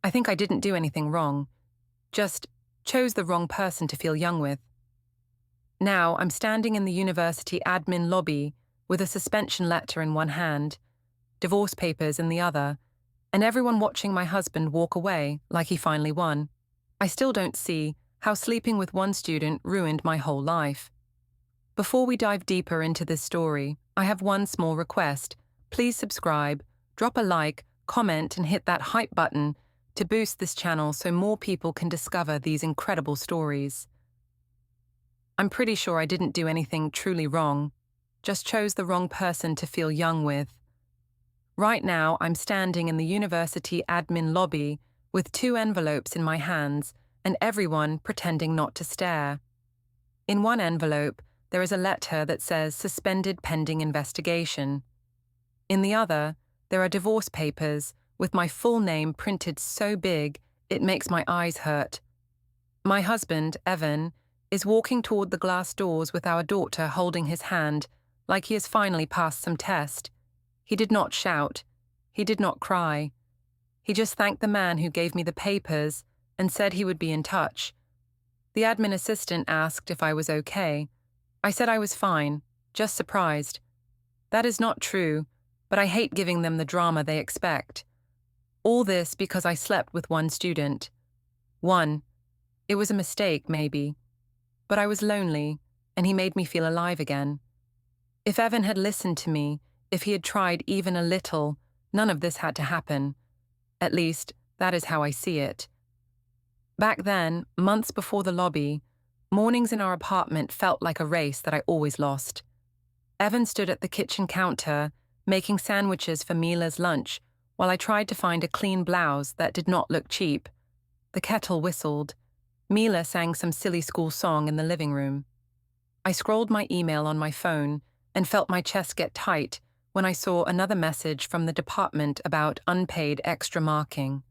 I think I didn't do anything wrong, just chose the wrong person to feel young with. Now I'm standing in the university admin lobby with a suspension letter in one hand, divorce papers in the other, and everyone watching my husband walk away like he finally won. I still don't see how sleeping with one student ruined my whole life. Before we dive deeper into this story, I have one small request. Please subscribe, drop a like, comment, and hit that hype button to boost this channel so more people can discover these incredible stories. I'm pretty sure I didn't do anything truly wrong, just chose the wrong person to feel young with. Right now, I'm standing in the university admin lobby with 2 envelopes in my hands and everyone pretending not to stare. In one envelope, there is a letter that says suspended pending investigation. In the other, there are divorce papers with my full name printed so big it makes my eyes hurt. My husband, Evan, is walking toward the glass doors with our daughter holding his hand, like he has finally passed some test. He did not shout. He did not cry. He just thanked the man who gave me the papers and said he would be in touch. The admin assistant asked if I was okay. I said I was fine, just surprised. That is not true, but I hate giving them the drama they expect. All this because I slept with one student. One. It was a mistake, maybe. But I was lonely, and he made me feel alive again. If Evan had listened to me, if he had tried even a little, none of this had to happen. At least, that is how I see it. Back then, months before the lobby, mornings in our apartment felt like a race that I always lost. Evan stood at the kitchen counter, making sandwiches for Mila's lunch, while I tried to find a clean blouse that did not look cheap. The kettle whistled. Mila sang some silly school song in the living room. I scrolled my email on my phone and felt my chest get tight when I saw another message from the department about unpaid extra marking.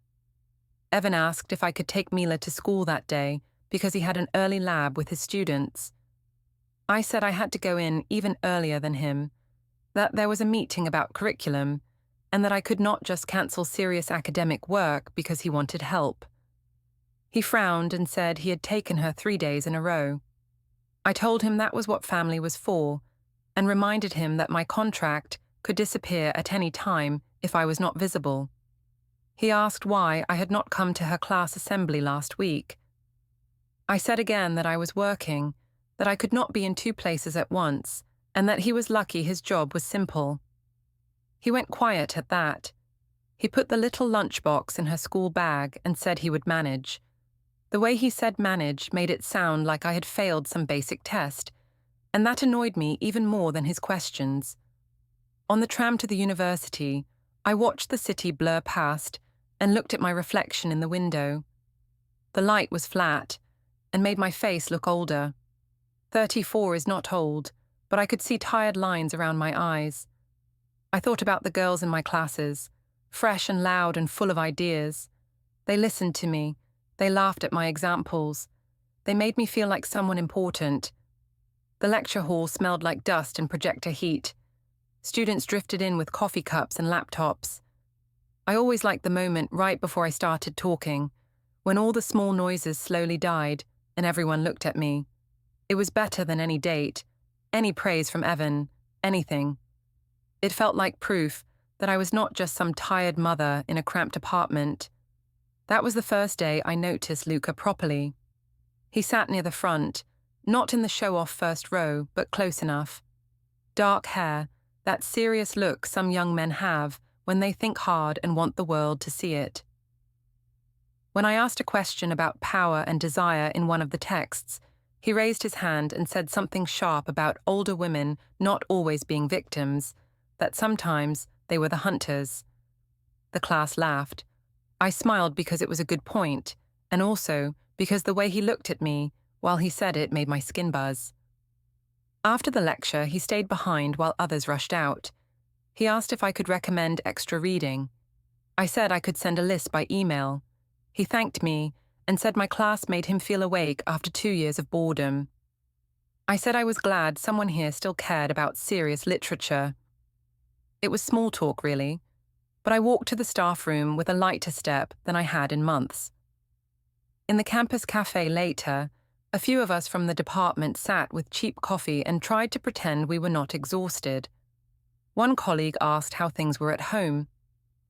Evan asked if I could take Mila to school that day because he had an early lab with his students. I said I had to go in even earlier than him, that there was a meeting about curriculum, and that I could not just cancel serious academic work because he wanted help. He frowned and said he had taken her 3 days in a row. I told him that was what family was for, and reminded him that my contract could disappear at any time if I was not visible. He asked why I had not come to her class assembly last week. I said again that I was working, that I could not be in 2 places at once, and that he was lucky his job was simple. He went quiet at that. He put the little lunchbox in her school bag and said he would manage. The way he said manage made it sound like I had failed some basic test, and that annoyed me even more than his questions. On the tram to the university, I watched the city blur past and looked at my reflection in the window. The light was flat and made my face look older. 34 is not old, but I could see tired lines around my eyes. I thought about the girls in my classes, fresh and loud and full of ideas. They listened to me. They laughed at my examples. They made me feel like someone important. The lecture hall smelled like dust and projector heat. Students drifted in with coffee cups and laptops. I always liked the moment right before I started talking, when all the small noises slowly died and everyone looked at me. It was better than any date, any praise from Evan, anything. It felt like proof that I was not just some tired mother in a cramped apartment. That was the first day I noticed Luca properly. He sat near the front, not in the show-off first row, but close enough. Dark hair, that serious look some young men have when they think hard and want the world to see it. When I asked a question about power and desire in one of the texts, he raised his hand and said something sharp about older women not always being victims, that sometimes they were the hunters. The class laughed. I smiled because it was a good point, and also because the way he looked at me while he said it made my skin buzz. After the lecture, he stayed behind while others rushed out. He asked if I could recommend extra reading. I said I could send a list by email. He thanked me and said my class made him feel awake after 2 years of boredom. I said I was glad someone here still cared about serious literature. It was small talk, really. but I walked to the staff room with a lighter step than I had in months. In the campus cafe later, a few of us from the department sat with cheap coffee and tried to pretend we were not exhausted. One colleague asked how things were at home.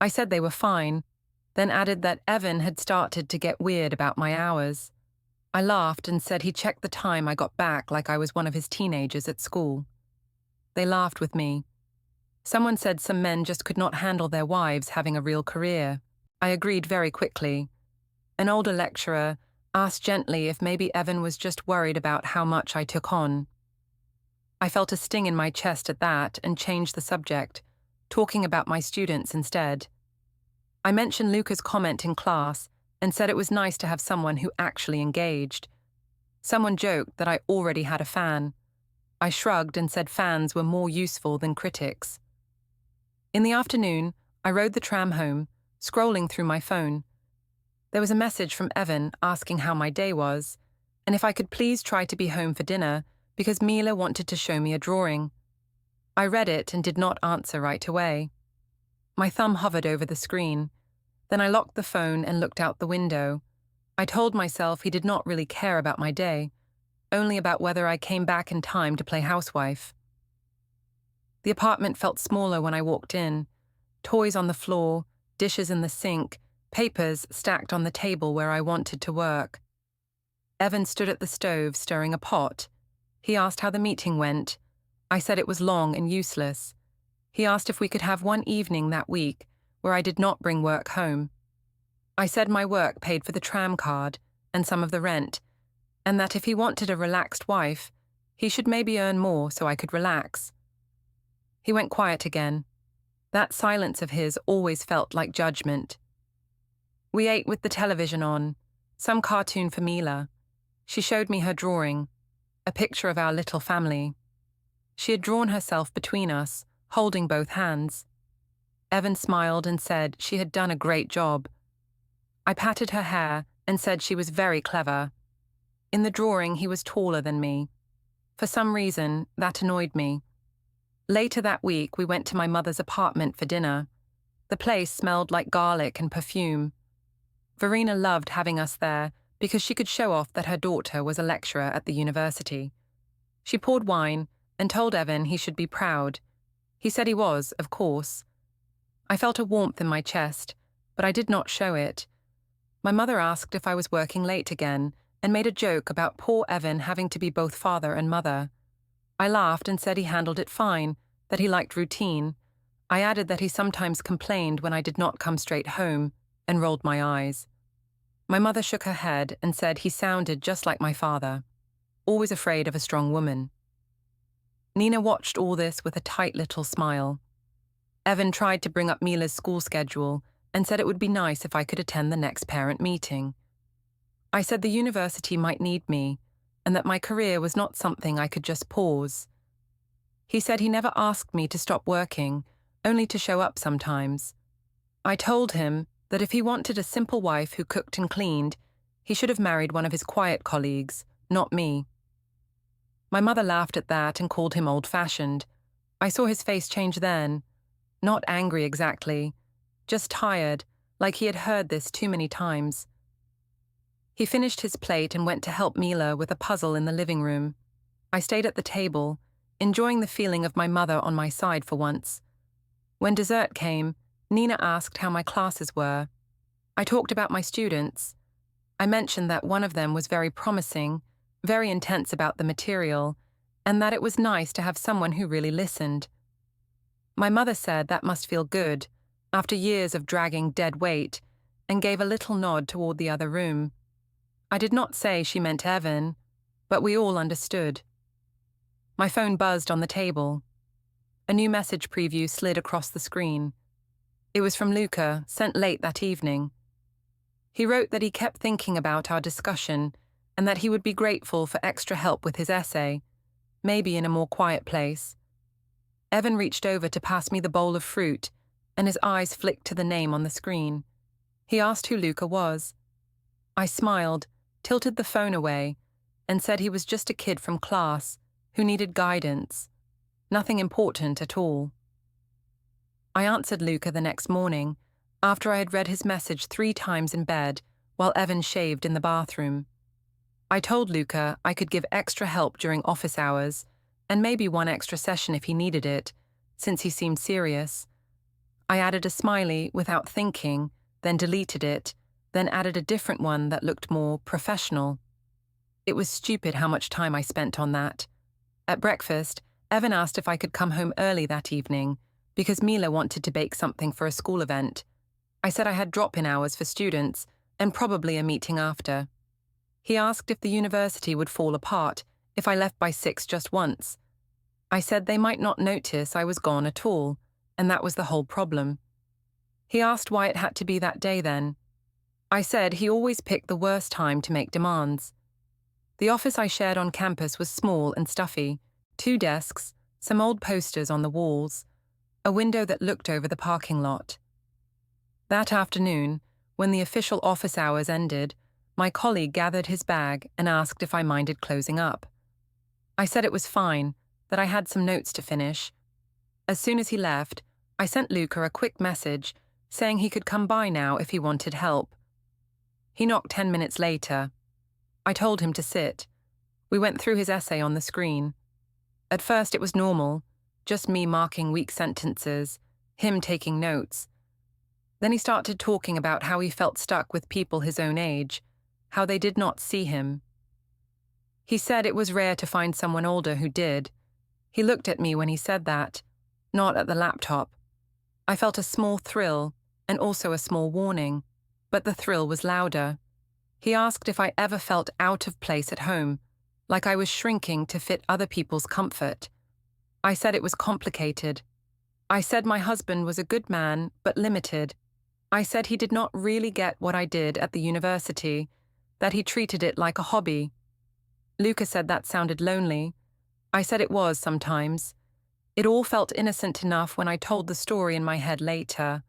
I said they were fine, then added that Evan had started to get weird about my hours. I laughed and said he checked the time I got back like I was one of his teenagers at school. They laughed with me. Someone said some men just could not handle their wives having a real career. I agreed very quickly. An older lecturer asked gently if maybe Evan was just worried about how much I took on. I felt a sting in my chest at that and changed the subject, talking about my students instead. I mentioned Luca's comment in class and said it was nice to have someone who actually engaged. Someone joked that I already had a fan. I shrugged and said fans were more useful than critics. In the afternoon, I rode the tram home, scrolling through my phone. There was a message from Evan asking how my day was, and if I could please try to be home for dinner because Mila wanted to show me a drawing. I read it and did not answer right away. My thumb hovered over the screen. Then I locked the phone and looked out the window. I told myself he did not really care about my day, only about whether I came back in time to play housewife. The apartment felt smaller when I walked in. Toys on the floor, dishes in the sink, papers stacked on the table where I wanted to work. Evan stood at the stove stirring a pot. He asked how the meeting went. I said it was long and useless. He asked if we could have one evening that week where I did not bring work home. I said my work paid for the tram card and some of the rent, and that if he wanted a relaxed wife, he should maybe earn more so I could relax. He went quiet again. That silence of his always felt like judgment. We ate with the television on, some cartoon for Mila. She showed me her drawing, a picture of our little family. She had drawn herself between us, holding both hands. Evan smiled and said she had done a great job. I patted her hair and said she was very clever. In the drawing, he was taller than me. For some reason, that annoyed me. Later that week, we went to my mother's apartment for dinner. The place smelled like garlic and perfume. Verena loved having us there because she could show off that her daughter was a lecturer at the university. She poured wine and told Evan he should be proud. He said he was, of course. I felt a warmth in my chest, but I did not show it. My mother asked if I was working late again and made a joke about poor Evan having to be both father and mother. I laughed and said he handled it fine, that he liked routine. I added that he sometimes complained when I did not come straight home, and rolled my eyes. My mother shook her head and said he sounded just like my father, always afraid of a strong woman. Nina watched all this with a tight little smile. Evan tried to bring up Mila's school schedule and said it would be nice if I could attend the next parent meeting. I said the university might need me, and that my career was not something I could just pause. He said he never asked me to stop working, only to show up sometimes. I told him that if he wanted a simple wife who cooked and cleaned, he should have married one of his quiet colleagues, not me. My mother laughed at that and called him old-fashioned. I saw his face change then. Not angry exactly, just tired, like he had heard this too many times. He finished his plate and went to help Mila with a puzzle in the living room. I stayed at the table, enjoying the feeling of my mother on my side for once. When dessert came, Nina asked how my classes were. I talked about my students. I mentioned that one of them was very promising, very intense about the material, and that it was nice to have someone who really listened. My mother said that must feel good, after years of dragging dead weight, and gave a little nod toward the other room. I did not say she meant Evan, but we all understood. My phone buzzed on the table. A new message preview slid across the screen. It was from Luca, sent late that evening. He wrote that he kept thinking about our discussion and that he would be grateful for extra help with his essay, maybe in a more quiet place. Evan reached over to pass me the bowl of fruit, and his eyes flicked to the name on the screen. He asked who Luca was. I smiled, tilted the phone away, and said he was just a kid from class who needed guidance. Nothing important at all. I answered Luca the next morning, after I had read his message 3 times in bed while Evan shaved in the bathroom. I told Luca I could give extra help during office hours, and maybe 1 extra session if he needed it, since he seemed serious. I added a smiley without thinking, then deleted it, then added a different one that looked more professional. It was stupid how much time I spent on that. At breakfast, Evan asked if I could come home early that evening, because Mila wanted to bake something for a school event. I said I had drop-in hours for students, and probably a meeting after. He asked if the university would fall apart if I left by 6 just once. I said they might not notice I was gone at all, and that was the whole problem. He asked why it had to be that day then. I said he always picked the worst time to make demands. The office I shared on campus was small and stuffy, 2 desks, some old posters on the walls, a window that looked over the parking lot. That afternoon, when the official office hours ended, my colleague gathered his bag and asked if I minded closing up. I said it was fine, that I had some notes to finish. As soon as he left, I sent Luca a quick message saying he could come by now if he wanted help. He knocked 10 minutes later. I told him to sit. We went through his essay on the screen. At first it was normal, just me marking weak sentences, him taking notes. Then he started talking about how he felt stuck with people his own age, how they did not see him. He said it was rare to find someone older who did. He looked at me when he said that, not at the laptop. I felt a small thrill, and also a small warning, but the thrill was louder. He asked if I ever felt out of place at home, like I was shrinking to fit other people's comfort. I said it was complicated. I said my husband was a good man, but limited. I said he did not really get what I did at the university, that he treated it like a hobby. Luca said that sounded lonely. I said it was sometimes. It all felt innocent enough when I told the story in my head later.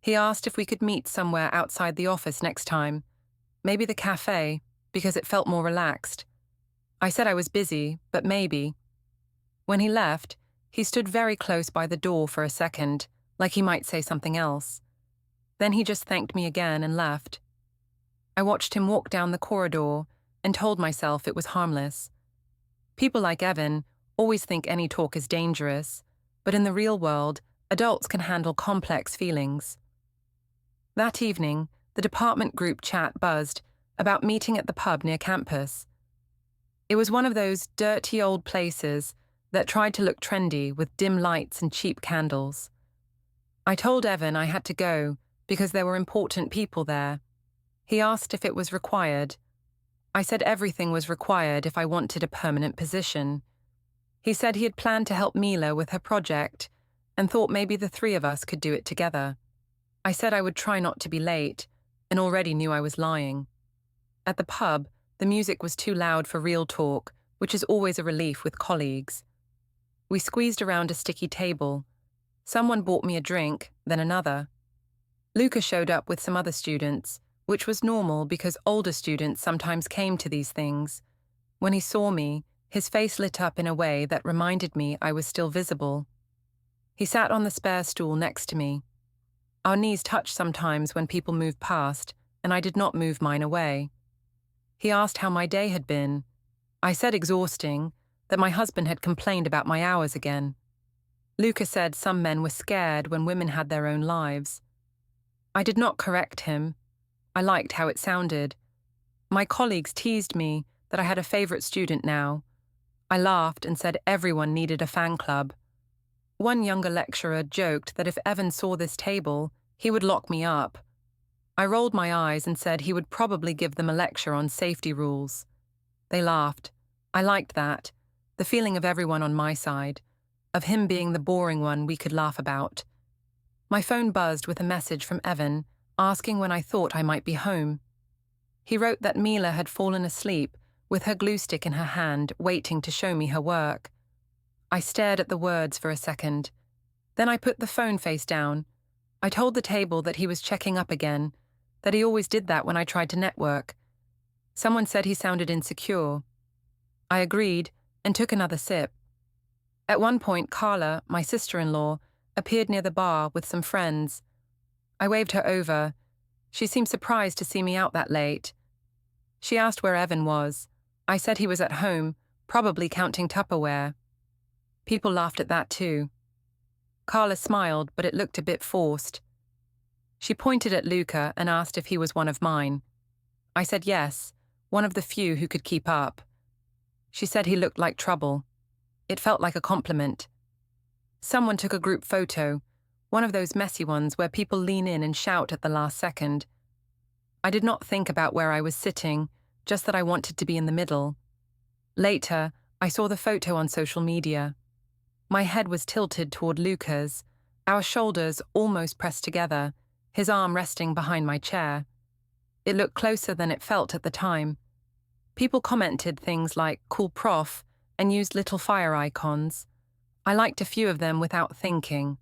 He asked if we could meet somewhere outside the office next time. Maybe the cafe, because it felt more relaxed. I said I was busy, but maybe. When he left, he stood very close by the door for a second, like he might say something else. Then he just thanked me again and left. I watched him walk down the corridor and told myself it was harmless. People like Evan always think any talk is dangerous, but in the real world, adults can handle complex feelings. That evening, the department group chat buzzed about meeting at the pub near campus. It was one of those dirty old places that tried to look trendy with dim lights and cheap candles. I told Evan I had to go because there were important people there. He asked if it was required. I said everything was required if I wanted a permanent position. He said he had planned to help Mila with her project and thought maybe the 3 of us could do it together. I said I would try not to be late, and already knew I was lying. At the pub, the music was too loud for real talk, which is always a relief with colleagues. We squeezed around a sticky table. Someone bought me a drink, then another. Luca showed up with some other students, which was normal because older students sometimes came to these things. When he saw me, his face lit up in a way that reminded me I was still visible. He sat on the spare stool next to me. Our knees touched sometimes when people moved past, and I did not move mine away. He asked how my day had been. I said exhausting, that my husband had complained about my hours again. Luca said some men were scared when women had their own lives. I did not correct him. I liked how it sounded. My colleagues teased me that I had a favorite student now. I laughed and said everyone needed a fan club. One younger lecturer joked that if Evan saw this table, he would lock me up. I rolled my eyes and said he would probably give them a lecture on safety rules. They laughed. I liked that, the feeling of everyone on my side, of him being the boring one we could laugh about. My phone buzzed with a message from Evan, asking when I thought I might be home. He wrote that Mila had fallen asleep with her glue stick in her hand, waiting to show me her work. I stared at the words for a second. Then I put the phone face down. I told the table that he was checking up again, that he always did that when I tried to network. Someone said he sounded insecure. I agreed and took another sip. At one point, Carla, my sister-in-law, appeared near the bar with some friends. I waved her over. She seemed surprised to see me out that late. She asked where Evan was. I said he was at home, probably counting Tupperware. People laughed at that too. Carla smiled, but it looked a bit forced. She pointed at Luca and asked if he was one of mine. I said yes, one of the few who could keep up. She said he looked like trouble. It felt like a compliment. Someone took a group photo, one of those messy ones where people lean in and shout at the last second. I did not think about where I was sitting, just that I wanted to be in the middle. Later, I saw the photo on social media. My head was tilted toward Luca's, our shoulders almost pressed together, his arm resting behind my chair. It looked closer than it felt at the time. People commented things like "cool prof" and used little fire icons. I liked a few of them without thinking.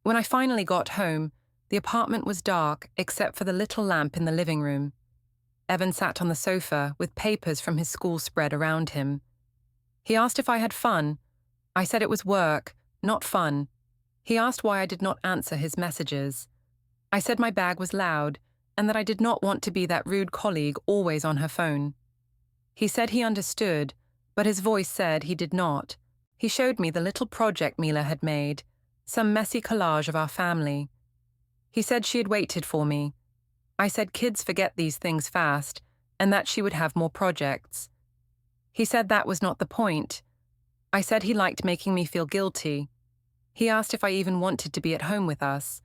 When I finally got home, the apartment was dark except for the little lamp in the living room. Evan sat on the sofa with papers from his school spread around him. He asked if I had fun. I said it was work, not fun. He asked why I did not answer his messages. I said my bag was loud and that I did not want to be that rude colleague always on her phone. He said he understood, but his voice said he did not. He showed me the little project Mila had made, some messy collage of our family. He said she had waited for me. I said kids forget these things fast and that she would have more projects. He said that was not the point. I said he liked making me feel guilty. He asked if I even wanted to be at home with us.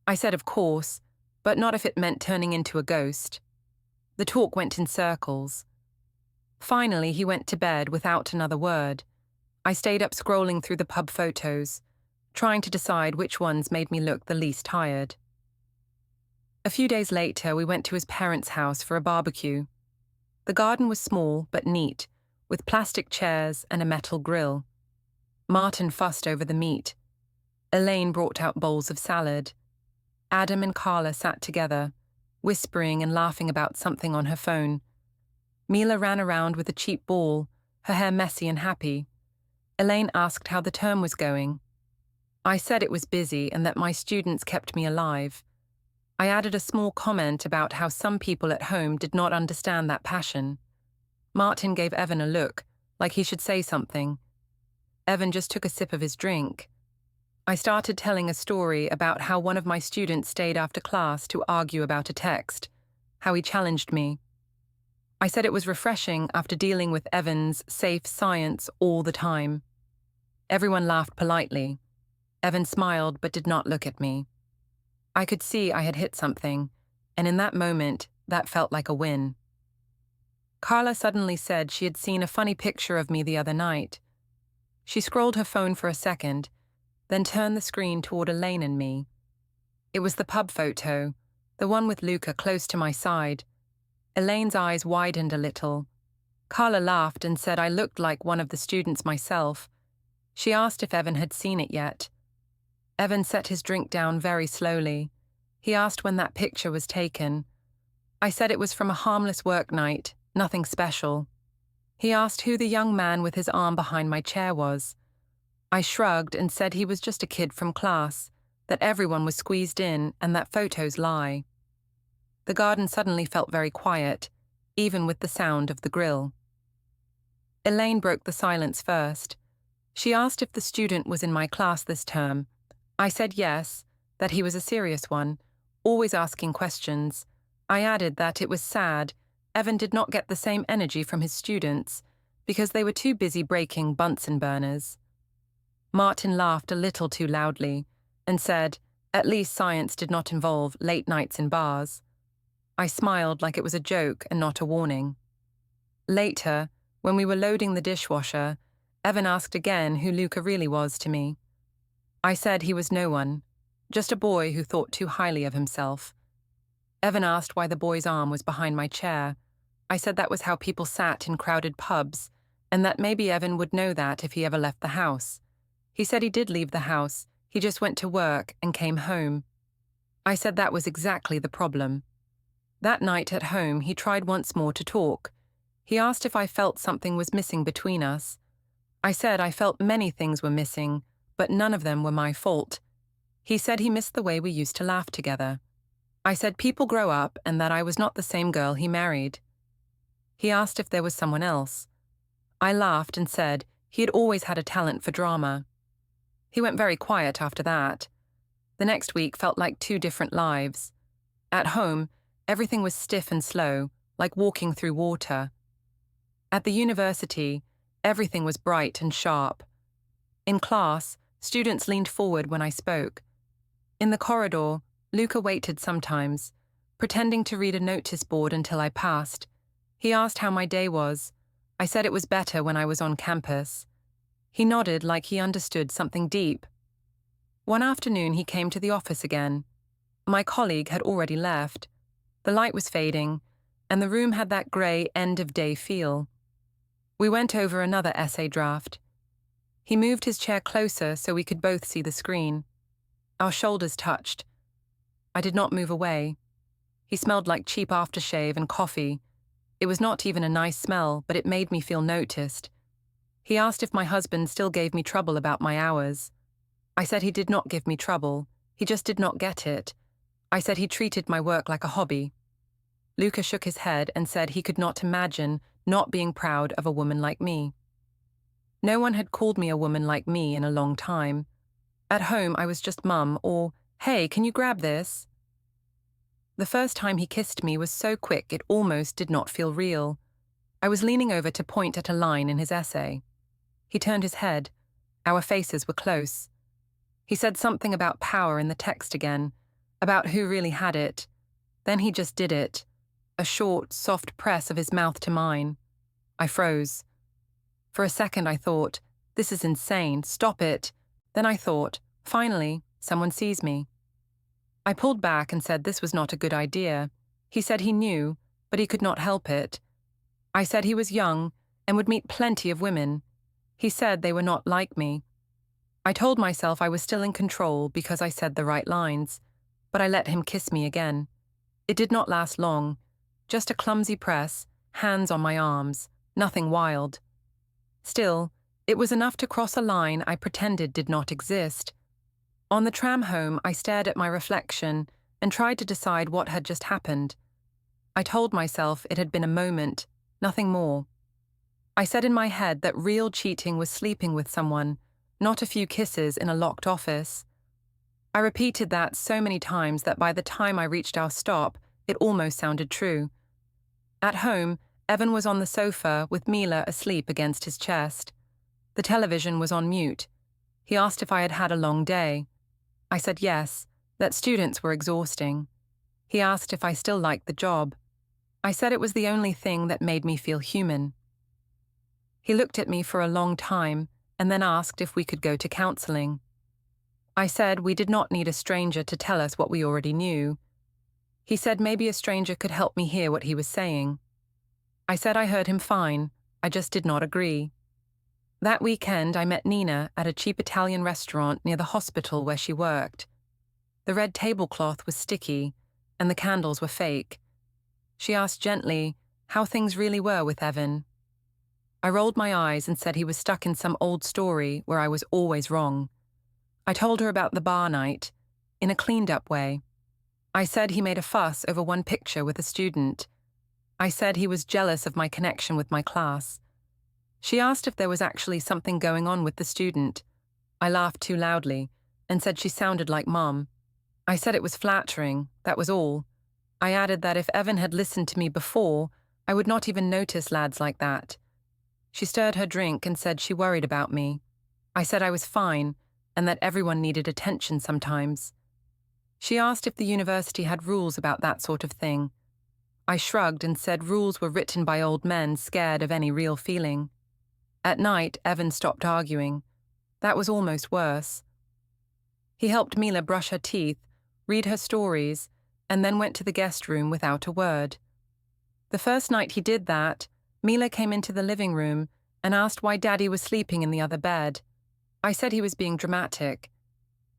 I said of course, but not if it meant turning into a ghost. The talk went in circles. Finally, he went to bed without another word. I stayed up scrolling through the pub photos, trying to decide which ones made me look the least tired. A few days later, we went to his parents' house for a barbecue. The garden was small but neat, with plastic chairs and a metal grill. Martin fussed over the meat. Elaine brought out bowls of salad. Adam and Carla sat together, whispering and laughing about something on her phone. Mila ran around with a cheap ball, her hair messy and happy. Elaine asked how the term was going. I said it was busy and that my students kept me alive. I added a small comment about how some people at home did not understand that passion. Martin gave Evan a look, like he should say something. Evan just took a sip of his drink. I started telling a story about how one of my students stayed after class to argue about a text, how he challenged me. I said it was refreshing after dealing with Evan's safe science all the time. Everyone laughed politely. Evan smiled but did not look at me. I could see I had hit something, and in that moment, that felt like a win. Carla suddenly said she had seen a funny picture of me the other night. She scrolled her phone for a second, then turned the screen toward Elaine and me. It was the pub photo, the one with Luca close to my side. Elaine's eyes widened a little. Carla laughed and said I looked like one of the students myself. She asked if Evan had seen it yet. Evan set his drink down very slowly. He asked when that picture was taken. I said it was from a harmless work night, nothing special. He asked who the young man with his arm behind my chair was. I shrugged and said he was just a kid from class, that everyone was squeezed in and that photos lie. The garden suddenly felt very quiet, even with the sound of the grill. Elaine broke the silence first. She asked if the student was in my class this term. I said yes, that he was a serious one, always asking questions. I added that it was sad Evan did not get the same energy from his students because they were too busy breaking Bunsen burners. Martin laughed a little too loudly and said, at least science did not involve late nights in bars. I smiled like it was a joke and not a warning. Later, when we were loading the dishwasher, Evan asked again who Luca really was to me. I said he was no one, just a boy who thought too highly of himself. Evan asked why the boy's arm was behind my chair. I said that was how people sat in crowded pubs, and that maybe Evan would know that if he ever left the house. He said he did leave the house, he just went to work and came home. I said that was exactly the problem. That night at home, he tried once more to talk. He asked if I felt something was missing between us. I said I felt many things were missing, but none of them were my fault. He said he missed the way we used to laugh together. I said people grow up and that I was not the same girl he married. He asked if there was someone else. I laughed and said he had always had a talent for drama. He went very quiet after that. The next week felt like two different lives. At home, everything was stiff and slow, like walking through water. At the university, everything was bright and sharp. In class, students leaned forward when I spoke. In the corridor, Luca waited sometimes, pretending to read a notice board until I passed. He asked how my day was. I said it was better when I was on campus. He nodded like he understood something deep. One afternoon he came to the office again. My colleague had already left. The light was fading, and the room had that grey end-of-day feel. We went over another essay draft. He moved his chair closer so we could both see the screen. Our shoulders touched. I did not move away. He smelled like cheap aftershave and coffee. It was not even a nice smell, but it made me feel noticed. He asked if my husband still gave me trouble about my hours. I said he did not give me trouble. He just did not get it. I said he treated my work like a hobby. Luca shook his head and said he could not imagine not being proud of a woman like me. No one had called me a woman like me in a long time. At home, I was just mum or, hey, can you grab this? The first time he kissed me was so quick it almost did not feel real. I was leaning over to point at a line in his essay. He turned his head. Our faces were close. He said something about power in the text again, about who really had it. Then he just did it. A short, soft press of his mouth to mine. I froze. For a second I thought, this is insane, stop it. Then I thought, finally, someone sees me. I pulled back and said this was not a good idea. He said he knew, but he could not help it. I said he was young and would meet plenty of women. He said they were not like me. I told myself I was still in control because I said the right lines, but I let him kiss me again. It did not last long. Just a clumsy press, hands on my arms, nothing wild. Still, it was enough to cross a line I pretended did not exist. On the tram home, I stared at my reflection and tried to decide what had just happened. I told myself it had been a moment, nothing more. I said in my head that real cheating was sleeping with someone, not a few kisses in a locked office. I repeated that so many times that by the time I reached our stop, it almost sounded true. At home, Evan was on the sofa with Mila asleep against his chest. The television was on mute. He asked if I had had a long day. I said yes, that students were exhausting. He asked if I still liked the job. I said it was the only thing that made me feel human. He looked at me for a long time and then asked if we could go to counseling. I said we did not need a stranger to tell us what we already knew. He said maybe a stranger could help me hear what he was saying. I said I heard him fine, I just did not agree. That weekend I met Nina at a cheap Italian restaurant near the hospital where she worked. The red tablecloth was sticky, and the candles were fake. She asked gently how things really were with Evan. I rolled my eyes and said he was stuck in some old story where I was always wrong. I told her about the bar night, in a cleaned-up way. I said he made a fuss over one picture with a student. I said he was jealous of my connection with my class. She asked if there was actually something going on with the student. I laughed too loudly and said she sounded like Mom. I said it was flattering, that was all. I added that if Evan had listened to me before, I would not even notice lads like that. She stirred her drink and said she worried about me. I said I was fine and that everyone needed attention sometimes. She asked if the university had rules about that sort of thing. I shrugged and said rules were written by old men scared of any real feeling. At night, Evan stopped arguing. That was almost worse. He helped Mila brush her teeth, read her stories, and then went to the guest room without a word. The first night he did that, Mila came into the living room and asked why Daddy was sleeping in the other bed. I said he was being dramatic.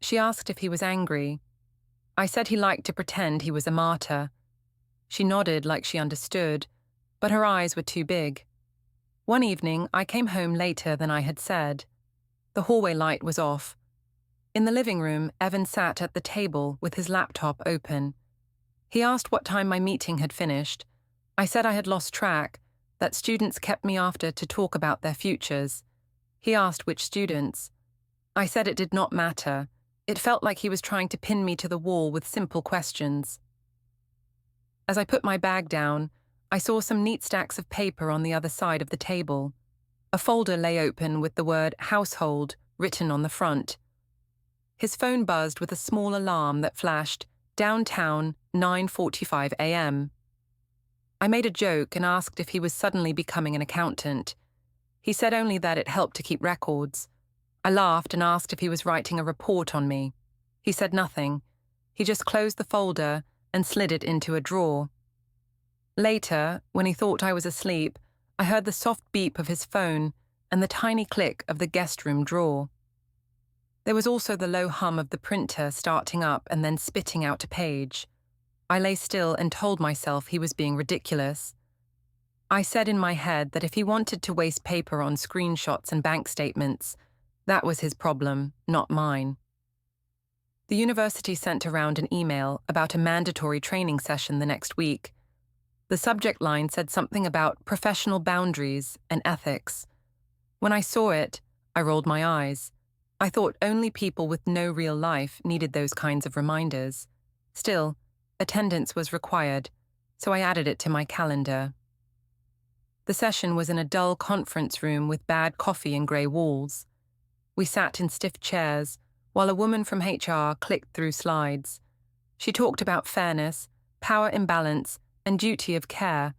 She asked if he was angry. I said he liked to pretend he was a martyr. She nodded like she understood, but her eyes were too big. One evening, I came home later than I had said. The hallway light was off, In the living room, Evan sat at the table with his laptop open. He asked what time my meeting had finished. I said I had lost track, that students kept me after to talk about their futures. He asked which students. I said it did not matter. It felt like he was trying to pin me to the wall with simple questions. As I put my bag down, I saw some neat stacks of paper on the other side of the table. A folder lay open with the word household written on the front. His phone buzzed with a small alarm that flashed, downtown, 9:45 a.m. I made a joke and asked if he was suddenly becoming an accountant. He said only that it helped to keep records. I laughed and asked if he was writing a report on me. He said nothing. He just closed the folder and slid it into a drawer. Later, when he thought I was asleep, I heard the soft beep of his phone and the tiny click of the guest room drawer. There was also the low hum of the printer starting up and then spitting out a page. I lay still and told myself he was being ridiculous. I said in my head that if he wanted to waste paper on screenshots and bank statements, that was his problem, not mine. The university sent around an email about a mandatory training session the next week. The subject line said something about professional boundaries and ethics. When I saw it, I rolled my eyes. I thought only people with no real life needed those kinds of reminders. Still, attendance was required, so I added it to my calendar. The session was in a dull conference room with bad coffee and grey walls. We sat in stiff chairs, while a woman from HR clicked through slides. She talked about fairness, power imbalance, and duty of care.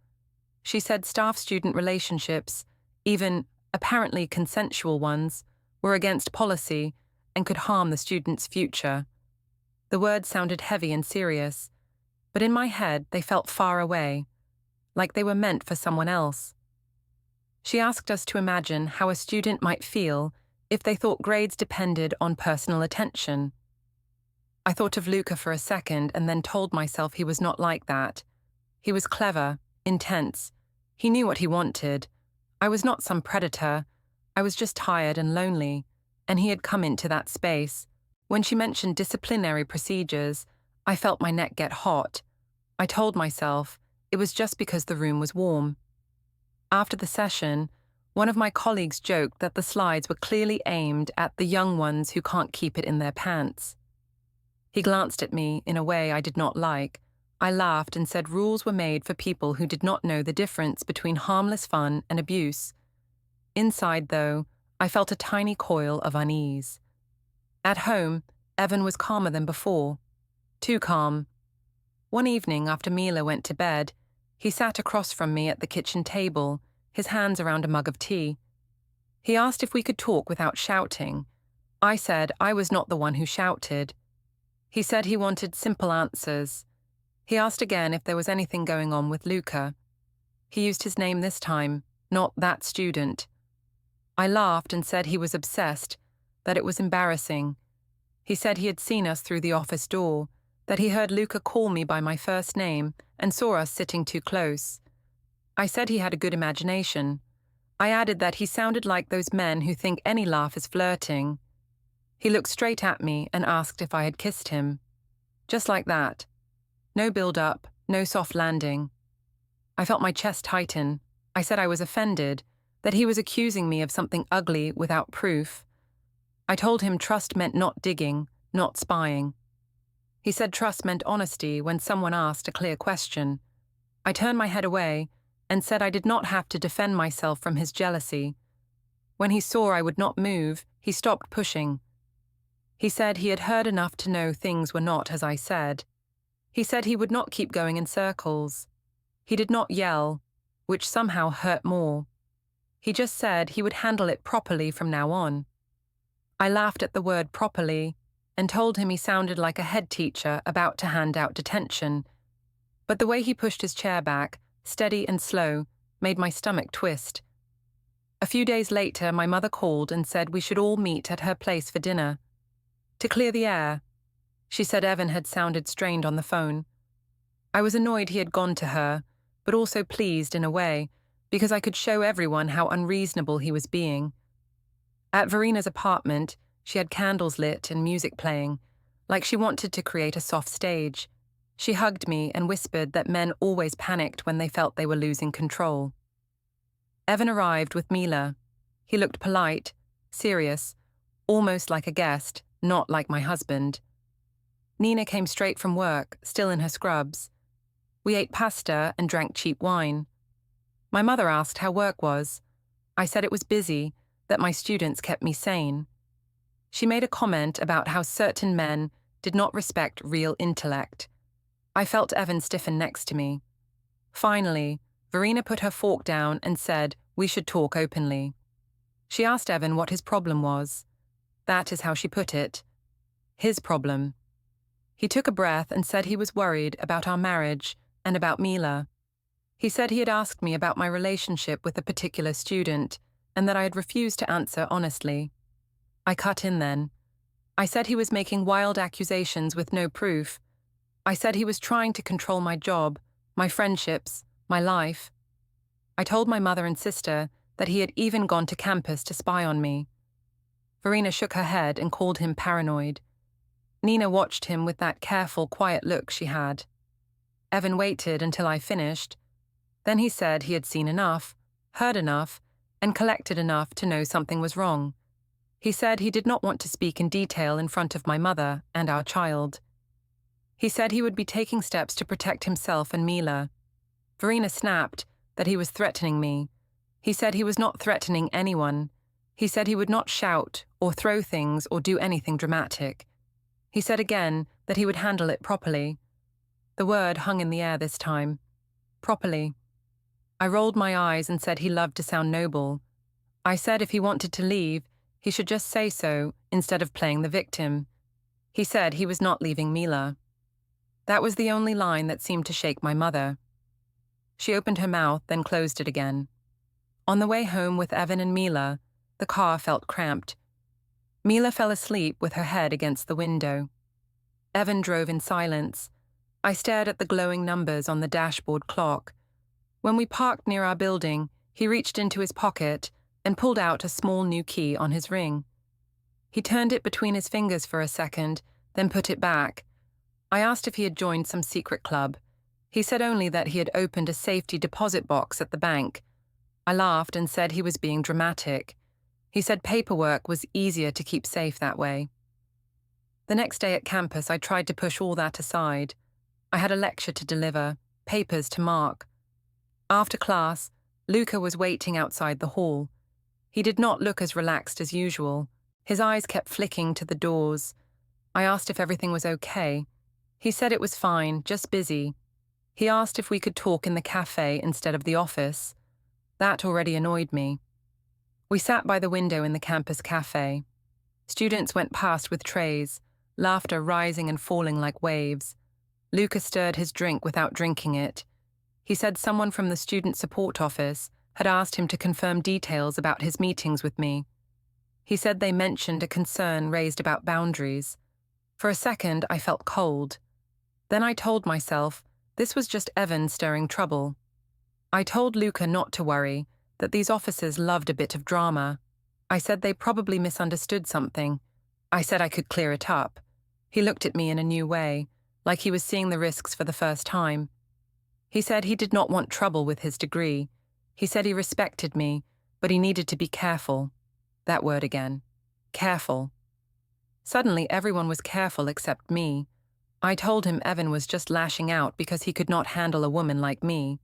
She said staff-student relationships, even apparently consensual ones, were against policy and could harm the student's future. The words sounded heavy and serious, but in my head they felt far away, like they were meant for someone else. She asked us to imagine how a student might feel if they thought grades depended on personal attention. I thought of Luca for a second and then told myself he was not like that. He was clever, intense. He knew what he wanted. I was not some predator. I was just tired and lonely, and he had come into that space. When she mentioned disciplinary procedures, I felt my neck get hot. I told myself it was just because the room was warm. After the session, one of my colleagues joked that the slides were clearly aimed at the young ones who can't keep it in their pants. He glanced at me in a way I did not like. I laughed and said rules were made for people who did not know the difference between harmless fun and abuse. Inside, though, I felt a tiny coil of unease. At home, Evan was calmer than before. Too calm. One evening after Mila went to bed, he sat across from me at the kitchen table, his hands around a mug of tea. He asked if we could talk without shouting. I said I was not the one who shouted. He said he wanted simple answers. He asked again if there was anything going on with Luca. He used his name this time, not that student. I laughed and said he was obsessed, that it was embarrassing. He said he had seen us through the office door, that he heard Luca call me by my first name and saw us sitting too close. I said he had a good imagination. I added that he sounded like those men who think any laugh is flirting. He looked straight at me and asked if I had kissed him. Just like that. No build-up, no soft landing. I felt my chest tighten. I said I was offended, that he was accusing me of something ugly without proof. I told him trust meant not digging, not spying. He said trust meant honesty when someone asked a clear question. I turned my head away and said I did not have to defend myself from his jealousy. When he saw I would not move, he stopped pushing. He said he had heard enough to know things were not as I said. He said he would not keep going in circles. He did not yell, which somehow hurt more. He just said he would handle it properly from now on. I laughed at the word properly and told him he sounded like a head teacher about to hand out detention. But the way he pushed his chair back, steady and slow, made my stomach twist. A few days later, my mother called and said we should all meet at her place for dinner. To clear the air. She said Evan had sounded strained on the phone. I was annoyed he had gone to her, but also pleased in a way, because I could show everyone how unreasonable he was being. At Verina's apartment, She had candles lit and music playing, like she wanted to create a soft stage. She hugged me and whispered that men always panicked when they felt they were losing control. Evan arrived with Mila. He looked polite, serious, almost like a guest, not like my husband. Nina came straight from work, still in her scrubs. We ate pasta and drank cheap wine. My mother asked how work was. I said it was busy, that my students kept me sane. She made a comment about how certain men did not respect real intellect. I felt Evan stiffen next to me. Finally, Verena put her fork down and said we should talk openly. She asked Evan what his problem was. That is how she put it. His problem. He took a breath and said he was worried about our marriage and about Mila. He said he had asked me about my relationship with a particular student and that I had refused to answer honestly. I cut in then. I said he was making wild accusations with no proof. I said he was trying to control my job, my friendships, my life. I told my mother and sister that he had even gone to campus to spy on me. Verena shook her head and called him paranoid. Nina watched him with that careful, quiet look she had. Evan waited until I finished. Then he said he had seen enough, heard enough, and collected enough to know something was wrong. He said he did not want to speak in detail in front of my mother and our child. He said he would be taking steps to protect himself and Mila. Verena snapped that he was threatening me. He said he was not threatening anyone. He said he would not shout or throw things or do anything dramatic. He said again that he would handle it properly. The word hung in the air this time. Properly. I rolled my eyes and said he loved to sound noble. I said if he wanted to leave, he should just say so instead of playing the victim. He said he was not leaving Mila. That was the only line that seemed to shake my mother. She opened her mouth, then closed it again. On the way home with Evan and Mila, the car felt cramped. Mila fell asleep with her head against the window. Evan drove in silence. I stared at the glowing numbers on the dashboard clock. When we parked near our building, he reached into his pocket and pulled out a small new key on his ring. He turned it between his fingers for a second, then put it back. I asked if he had joined some secret club. He said only that he had opened a safety deposit box at the bank. I laughed and said he was being dramatic. He said paperwork was easier to keep safe that way. The next day at campus, I tried to push all that aside. I had a lecture to deliver, papers to mark. After class, Luca was waiting outside the hall. He did not look as relaxed as usual. His eyes kept flicking to the doors. I asked if everything was okay. He said it was fine, just busy. He asked if we could talk in the cafe instead of the office. That already annoyed me. We sat by the window in the campus cafe. Students went past with trays, laughter rising and falling like waves. Luca stirred his drink without drinking it. He said someone from the student support office had asked him to confirm details about his meetings with me. He said they mentioned a concern raised about boundaries. For a second, I felt cold. Then I told myself this was just Evan stirring trouble. I told Luca not to worry, that these officers loved a bit of drama. I said they probably misunderstood something. I said I could clear it up. He looked at me in a new way, like he was seeing the risks for the first time. He said he did not want trouble with his degree. He said he respected me, but he needed to be careful. That word again. Careful. Suddenly everyone was careful except me. I told him Evan was just lashing out because he could not handle a woman like me.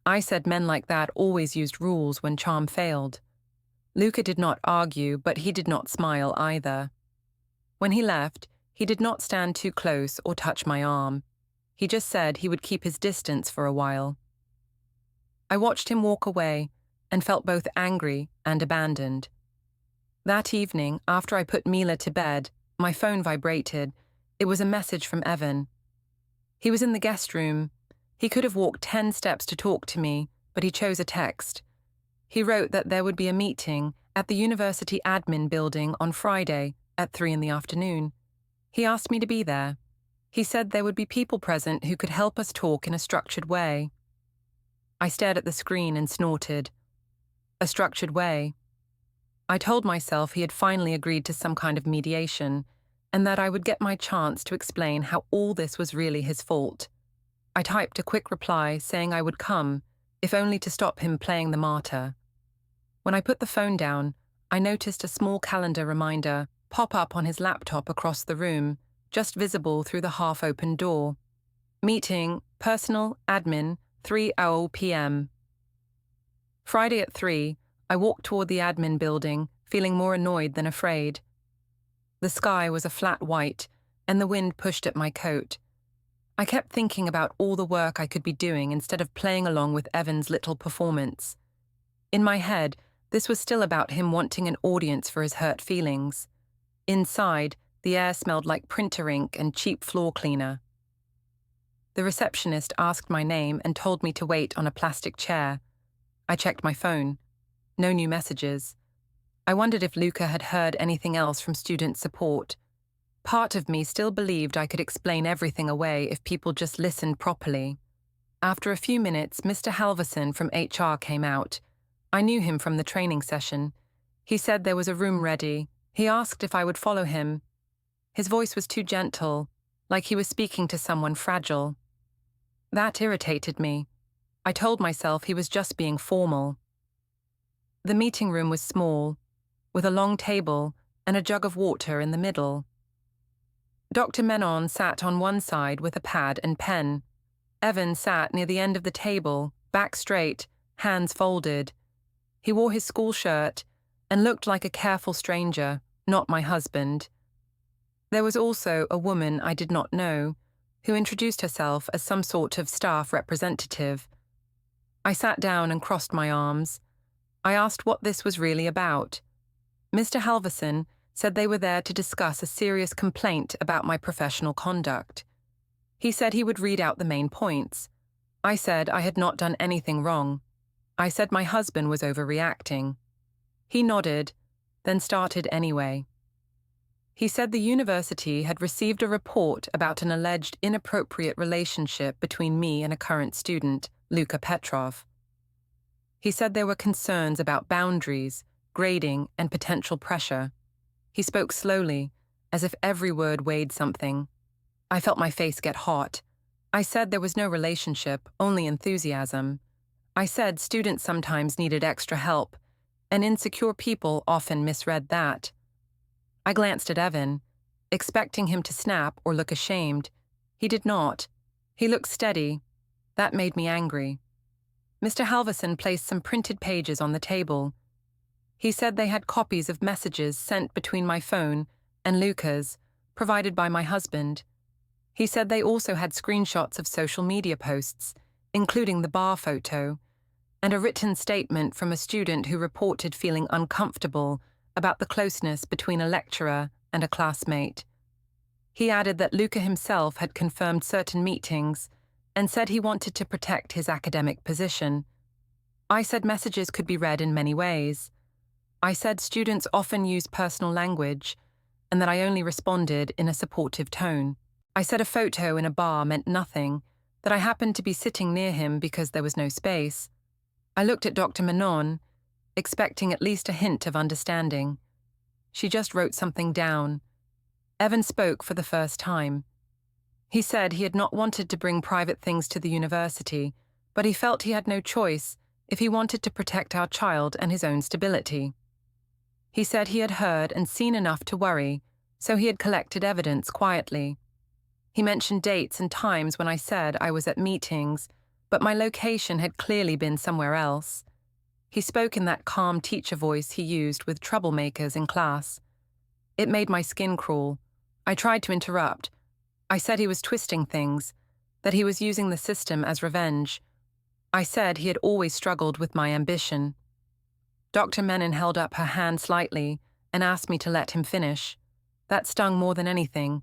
I said men like that always used rules when charm failed. Luca did not argue, but he did not smile either. When he left, he did not stand too close or touch my arm. He just said he would keep his distance for a while. I watched him walk away and felt both angry and abandoned. That evening, after I put Mila to bed, my phone vibrated. It was a message from Evan. He was in the guest room. He could have walked 10 steps to talk to me, but he chose a text. He wrote that there would be a meeting at the university admin building on Friday at 3 p.m. He asked me to be there. He said there would be people present who could help us talk in a structured way. I stared at the screen and snorted. A structured way. I told myself he had finally agreed to some kind of mediation, and that I would get my chance to explain how all this was really his fault. I typed a quick reply saying I would come, if only to stop him playing the martyr. When I put the phone down, I noticed a small calendar reminder pop up on his laptop across the room, just visible through the half-open door. Meeting, personal, admin, 3:00 p.m. Friday at 3, I walked toward the admin building, feeling more annoyed than afraid. The sky was a flat white, and the wind pushed at my coat. I kept thinking about all the work I could be doing instead of playing along with Evan's little performance. In my head, this was still about him wanting an audience for his hurt feelings. Inside, the air smelled like printer ink and cheap floor cleaner. The receptionist asked my name and told me to wait on a plastic chair. I checked my phone. No new messages. I wondered if Luca had heard anything else from student support. Part of me still believed I could explain everything away if people just listened properly. After a few minutes, Mr. Halverson from HR came out. I knew him from the training session. He said there was a room ready. He asked if I would follow him. His voice was too gentle, like he was speaking to someone fragile. That irritated me. I told myself he was just being formal. The meeting room was small, with a long table and a jug of water in the middle. Dr. Menon sat on one side with a pad and pen. Evan sat near the end of the table, back straight, hands folded. He wore his school shirt and looked like a careful stranger, not my husband. There was also a woman I did not know, who introduced herself as some sort of staff representative. I sat down and crossed my arms. I asked what this was really about. Mr. Halverson said they were there to discuss a serious complaint about my professional conduct. He said he would read out the main points. I said I had not done anything wrong. I said my husband was overreacting. He nodded, then started anyway. He said the university had received a report about an alleged inappropriate relationship between me and a current student, Luca Petrov. He said there were concerns about boundaries, grading, and potential pressure. He spoke slowly, as if every word weighed something. I felt my face get hot. I said there was no relationship, only enthusiasm. I said students sometimes needed extra help, and insecure people often misread that. I glanced at Evan, expecting him to snap or look ashamed. He did not. He looked steady. That made me angry. Mr. Halverson placed some printed pages on the table. He said they had copies of messages sent between my phone and Luca's, provided by my husband. He said they also had screenshots of social media posts, including the bar photo, and a written statement from a student who reported feeling uncomfortable about the closeness between a lecturer and a classmate. He added that Luca himself had confirmed certain meetings and said he wanted to protect his academic position. I said messages could be read in many ways. I said students often use personal language and that I only responded in a supportive tone. I said a photo in a bar meant nothing, that I happened to be sitting near him because there was no space. I looked at Dr. Menon, expecting at least a hint of understanding. She just wrote something down. Evan spoke for the first time. He said he had not wanted to bring private things to the university, but he felt he had no choice if he wanted to protect our child and his own stability. He said he had heard and seen enough to worry, so he had collected evidence quietly. He mentioned dates and times when I said I was at meetings, but my location had clearly been somewhere else. He spoke in that calm teacher voice he used with troublemakers in class. It made my skin crawl. I tried to interrupt. I said he was twisting things, that he was using the system as revenge. I said he had always struggled with my ambition. Dr. Menon held up her hand slightly and asked me to let him finish. That stung more than anything.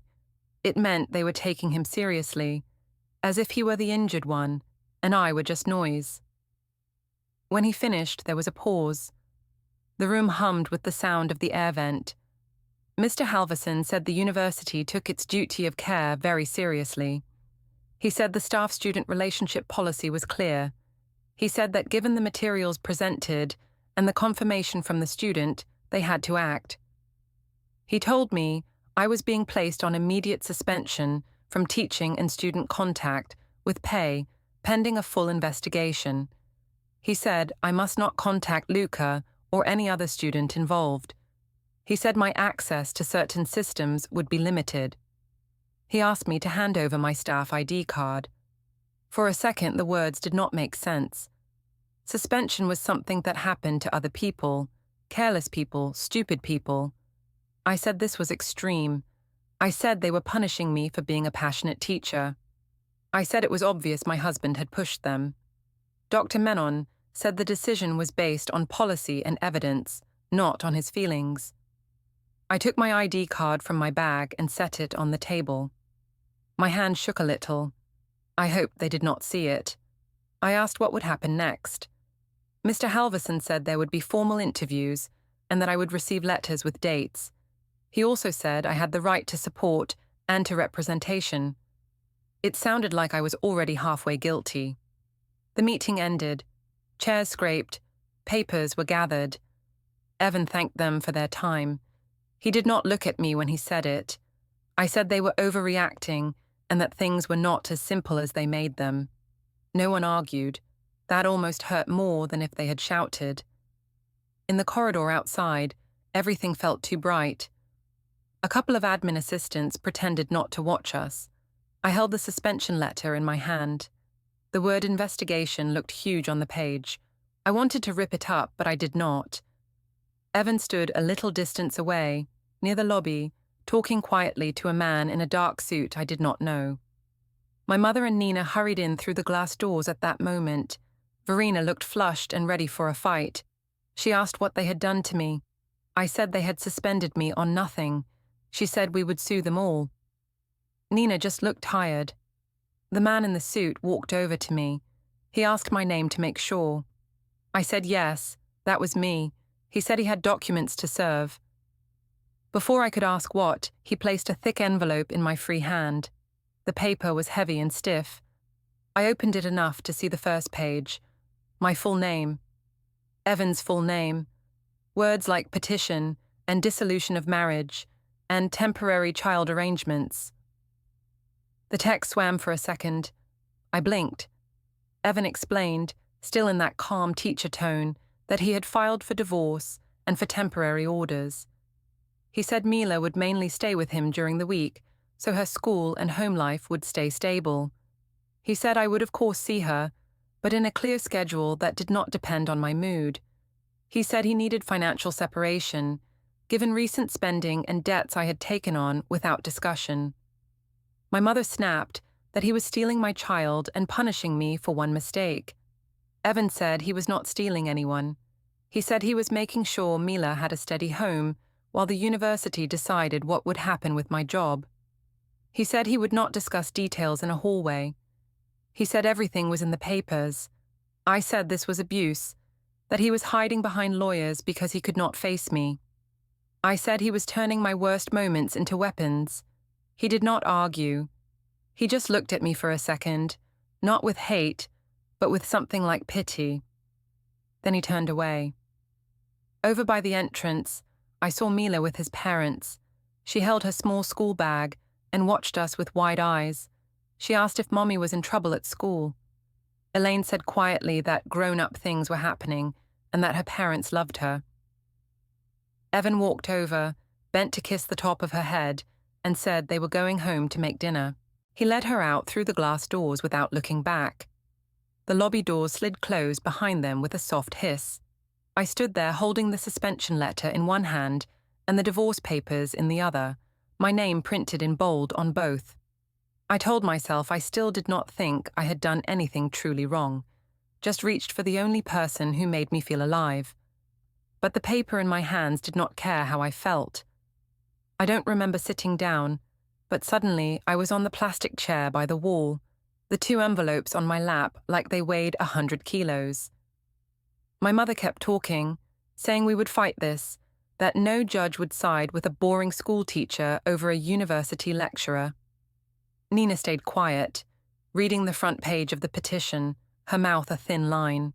It meant they were taking him seriously, as if he were the injured one, and I were just noise. When he finished, there was a pause. The room hummed with the sound of the air vent. Mr. Halverson said the university took its duty of care very seriously. He said the staff-student relationship policy was clear. He said that given the materials presented and the confirmation from the student, They had to act. He told me I was being placed on immediate suspension from teaching and student contact with pay, pending a full investigation. He said I must not contact Luca or any other student involved. He said my access to certain systems would be limited. He asked me to hand over my staff ID card. For a second, the words did not make sense. Suspension was something that happened to other people, careless people, stupid people. I said this was extreme. I said they were punishing me for being a passionate teacher. I said it was obvious my husband had pushed them. Dr. Menon said the decision was based on policy and evidence, not on his feelings. I took my ID card from my bag and set it on the table. My hand shook a little. I hoped they did not see it. I asked what would happen next. Mr. Halverson said there would be formal interviews and that I would receive letters with dates. He also said I had the right to support and to representation. It sounded like I was already halfway guilty. The meeting ended. Chairs scraped. Papers were gathered. Evan thanked them for their time. He did not look at me when he said it. I said they were overreacting and that things were not as simple as they made them. No one argued. That almost hurt more than if they had shouted. In the corridor outside, everything felt too bright. A couple of admin assistants pretended not to watch us. I held the suspension letter in my hand. The word investigation looked huge on the page. I wanted to rip it up, but I did not. Evan stood a little distance away, near the lobby, talking quietly to a man in a dark suit I did not know. My mother and Nina hurried in through the glass doors at that moment. Verena looked flushed and ready for a fight. She asked what they had done to me. I said they had suspended me on nothing. She said we would sue them all. Nina just looked tired. The man in the suit walked over to me. He asked my name to make sure. I said yes, that was me. He said he had documents to serve. Before I could ask what, he placed a thick envelope in my free hand. The paper was heavy and stiff. I opened it enough to see the first page. My full name. Evan's full name. Words like petition and dissolution of marriage and temporary child arrangements. The text swam for a second. I blinked. Evan explained, still in that calm teacher tone, that he had filed for divorce and for temporary orders. He said Mila would mainly stay with him during the week, so her school and home life would stay stable. He said I would of course see her, but in a clear schedule that did not depend on my mood. He said he needed financial separation, given recent spending and debts I had taken on without discussion. My mother snapped that he was stealing my child and punishing me for one mistake. Evan said he was not stealing anyone. He said he was making sure Mila had a steady home while the university decided what would happen with my job. He said he would not discuss details in a hallway. He said everything was in the papers. I said this was abuse, that he was hiding behind lawyers because he could not face me. I said he was turning my worst moments into weapons. He did not argue. He just looked at me for a second, not with hate, but with something like pity. Then he turned away. Over by the entrance, I saw Mila with his parents. She held her small school bag and watched us with wide eyes. She asked if Mommy was in trouble at school. Elaine said quietly that grown-up things were happening and that her parents loved her. Evan walked over, bent to kiss the top of her head, and said they were going home to make dinner. He led her out through the glass doors without looking back. The lobby doors slid closed behind them with a soft hiss. I stood there holding the suspension letter in one hand and the divorce papers in the other, my name printed in bold on both. I told myself I still did not think I had done anything truly wrong, just reached for the only person who made me feel alive. But the paper in my hands did not care how I felt. I don't remember sitting down, but suddenly I was on the plastic chair by the wall, the two envelopes on my lap like they weighed 100 kilos. My mother kept talking, saying we would fight this, that no judge would side with a boring school teacher over a university lecturer. Nina stayed quiet, reading the front page of the petition, her mouth a thin line.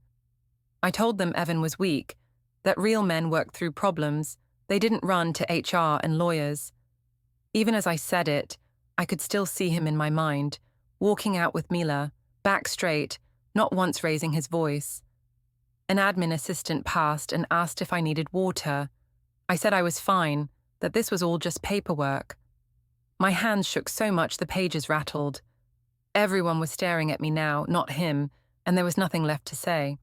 I told them Evan was weak, that real men work through problems, They didn't run to HR and lawyers. Even as I said it, I could still see him in my mind, walking out with Mila, back straight, not once raising his voice. An admin assistant passed and asked if I needed water. I said I was fine, that this was all just paperwork. My hands shook so much the pages rattled. Everyone was staring at me now, not him, and there was nothing left to say.